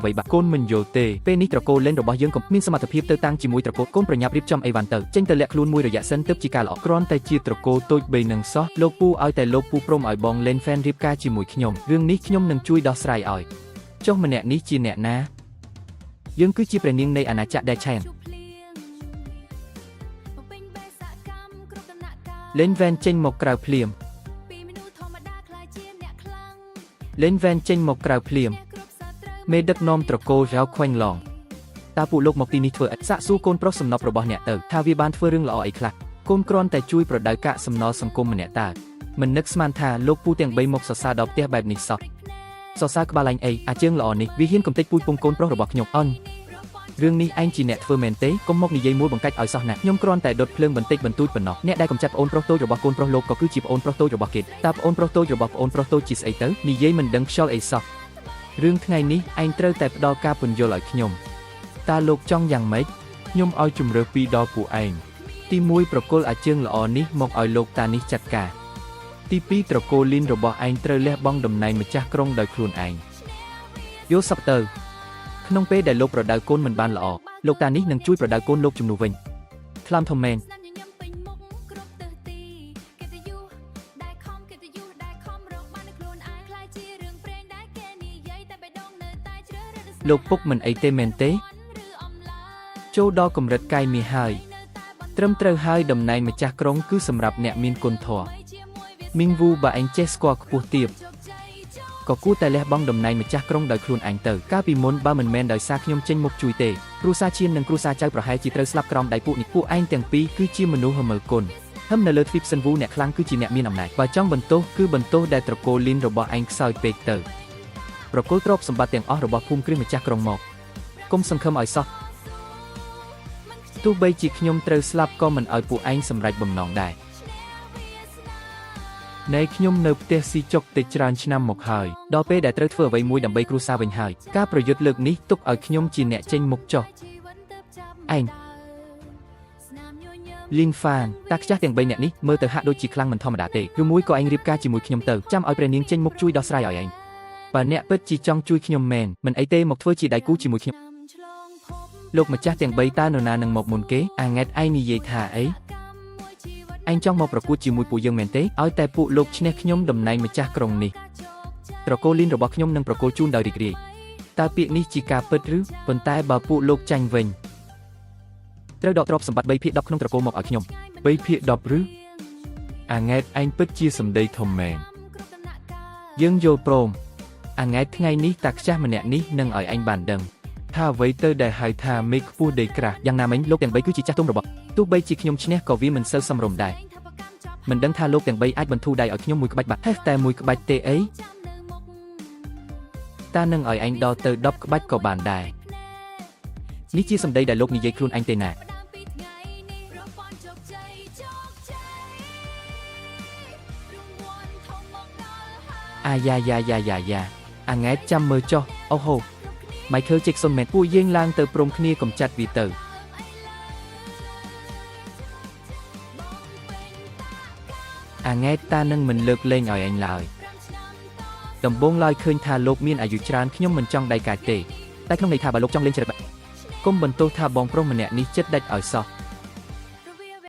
អ្វីបាក់កូនមិនយល់ទេពេលនេះត្រកូលលេងរបស់យើងក៏មានសមត្ថភាពទៅតាំងជាមួយត្រកូលកូនប្រញាប់រៀបចំអីវ៉ាន់ទៅចេញទៅលាក់ខ្លួនមួយរយៈសិនទើបជាការល្អគ្រាន់តែជាត្រកូលតូចបីនឹងសោះលោកពូឲ្យតែលោកពូព្រមឲ្យបងលេងហ្វេនរៀបការជាមួយខ្ញុំរឿងនេះខ្ញុំនឹងជួយដោះស្រាយឲ្យចុះម្នាក់នេះជាអ្នកណាយើងគឺជាព្រះនាងនៃអាណាចក្រដែលឆែនលេងវ៉ែនចេញមកក្រៅភ្លាមលេងវ៉ែនចេញមកក្រៅភ្លាមមេដឹកនាំត្រកូលរៅខ្វាញ់ឡងតើពួកលោកមកទីនេះធ្វើអីសាកសួរកូនប្រុសសំណប់របស់អ្នកទៅថាវាបានធ្វើរឿងល្អអីខ្លះកូនគ្រាន់តែជួយប្រដៅកាកសំណល់សង្គមម្នាក់តើមិននឹកស្មានថាលោកពូទាំង3មកសរសើរដល់ផ្ទះបែបនេះសោះសរសើរក្បាលឯងអីអាជើងល្អនេះវាហ៊ានកំទេចពូជពងកូនប្រុសរបស់ខ្ញុំអន់រឿងនេះឯងជាអ្នកធ្វើមែនទេកុំមកនិយាយមួយបង្កាច់ឲ្យសោះណាខ្ញុំគ្រាន់តែដុតភ្លើងបន្តិចបន្តួចប៉ុណ្ណោះអ្នកដែលកំចាត់ប្អូនប្រុសតូចរបស់កូនប្រុសលោកក៏គឺជាប្អូនប្រុសតូចរបស់គេតើប្អូនប្រុសតូចរបស់ប្អូនប្រុសតូចជាស្អីទៅនិយាយមិនដឹងខ្យល់អីសោះរឿងថ្ងៃនេះឯងត្រូវតែផ្ដល់ការពន្យល់ឲ្យខ្ញុំតើលោកចង់យ៉ាងម៉េចខ្ញុំឲ្យជំរឿ2ដល់ពួកឯងទី1ប្រគល់អាជើងល្អនេះមកឲ្យលោកតានេះចាត់ការទី2ត្រកូលលីនរបស់ឯងត្រូវលះបង់តំណែងម្ចាស់ក្រុងដោយខ្លួនឯងយល់សប្ទៅក្នុងពេលដែលលោកប្រដៅកូនមិនបានល្អលោកតានេះនឹងជួយប្រដៅកូនលោកជំនួសវិញថ្លាមធំមែនលោកពុកមិនអីទេមែនទេចូលដល់កម្រិតកាយមាសហើយត្រឹមត្រូវហើយតំណែងម្ចាស់ក្រុងគឺសម្រាប់អ្នកមានគុណធម៌មីងវូបើឯងចេះស្គាល់ខ្ពស់ទៀតក៏គួរតែលះបង់តំណែងម្ចាស់ក្រុងដោយខ្លួនឯងទៅកាលពីមុនបើមិនមែនដោយសារខ្ញុំចេញមុខជួយទេគ្រួសារឈៀននិងគ្រួសារចៅប្រហែលជាត្រូវស្លាប់ក្រោមដៃពួកនេះពួកឯងទាំងពីរគឺជាមនុស្សហមើលគុណហឹមនៅលើទ្វីបសិនវូអ្នកខ្លាំងគឺជាអ្នកមានអំណាចបើចង់បន្ទោសគឺបន្ទោសដែលត្រកូលលីនរបស់ឯងខ្សោយពេកទៅប្រគល់ទ្រព្យសម្បត្តិទាំងអស់របស់ភូមិគ្រឹះម្ចាស់ក្រុងមកគុំសង្ឃឹមឲ្យសោះទោះបីជាខ្ញុំត្រូវស្លាប់ក៏មិនឲ្យពួកឯងសម្រេចបំណងដែរណែខ្ញុំនៅផ្ទះស៊ីចុកតិចច្រើនឆ្នាំមកហើយដល់ពេលដែលត្រូវធ្វើអ្វីមួយដើម្បីគ្រួសារវិញហើយការប្រយុទ្ធលើកនេះទុកឲ្យខ្ញុំជាអ្នកចេញមុខចុះឯងលីងហ្វានតាខ្ចាស់ទាំង3នាក់នេះមើលទៅហាក់ដូចជាខ្លាំងមិនធម្មតាទេឬមួយក៏ឯងរៀបការជាមួយខ្ញុំទៅចាំឲ្យព្រះនាងចេញមុខជួយដោះស្រាយឲ្យឯងបើអ្នកពិតជាចង់ជួយខ្ញុំមែនមិនអីទេមកធ្វើជាដៃគូជាមួយខ្ញុំលោកម្ចាស់ទាំង3តើនរណានឹងមកមុនគេអាង៉ែតឯងនិយាយថាអីឯងចង់មកប្រកួតជាមួយពួកយើងមែនទេឲ្យតែពួកលោកឈ្នះខ្ញុំតំណែងម្ចាស់ក្រុងនេះត្រកូលលីនរបស់ខ្ញុំនឹងប្រគល់ជូនដោយរីករាយតើពាក្យនេះជាការពិតឬប៉ុន្តែបើពួកលោកចាញ់វិញត្រូវដកទ្រព្យសម្បត្តិ3/10ក្នុងត្រកូលមកឲ្យខ្ញុំ3/10ឬអាង៉ែតឯងពិតជាសម្ដីធំមែនយើងយល់ព្រមអាង៉ែតថ្ងៃនេះតាខ្ចាស់ម្នាក់នេះនឹងឲ្យឯងបានដឹងថាអ្វីទៅដែលហៅថាមេឃខ្ពស់ដេកក្រាស់យ៉ាងណាមិញលោកទាំង3គឺជាចាស់ទុំរបស់ទោះបីជាខ្ញុំឈ្នះក៏វាមិនសូវសមរម្យដែរមិនដឹងថាលោកទាំង3អាចបន្ធូរដៃឲ្យខ្ញុំមួយក្បាច់បាត់ហេះតែមួយក្បាច់ទេអីតានឹងឲ្យឯងដល់ទៅ10ក្បាច់ក៏បានដែរនេះជាសម្ដីដែលលោកនិយាយខ្លួនឯងទេណាអាយ៉ាអាង៉ែតចាំមើលចុះអូហូMichael Jackson មែនពួកយើងឡើងទៅព្រមគ្នាកំចាត់វាទៅអាង៉ែតតានឹងមិនលើកលែងឲ្យឯងឡើយដំបូងឡើយឃើញថាលោកមានអាយុច្រើនខ្ញុំមិនចង់ដៃកាចទេតែក្នុងន័យថាបើលោកចង់លេងច្រឹកកុំបន្ទោសថាបងប្រុសម្នាក់នេះចិត្តដាច់ឲ្យសោះ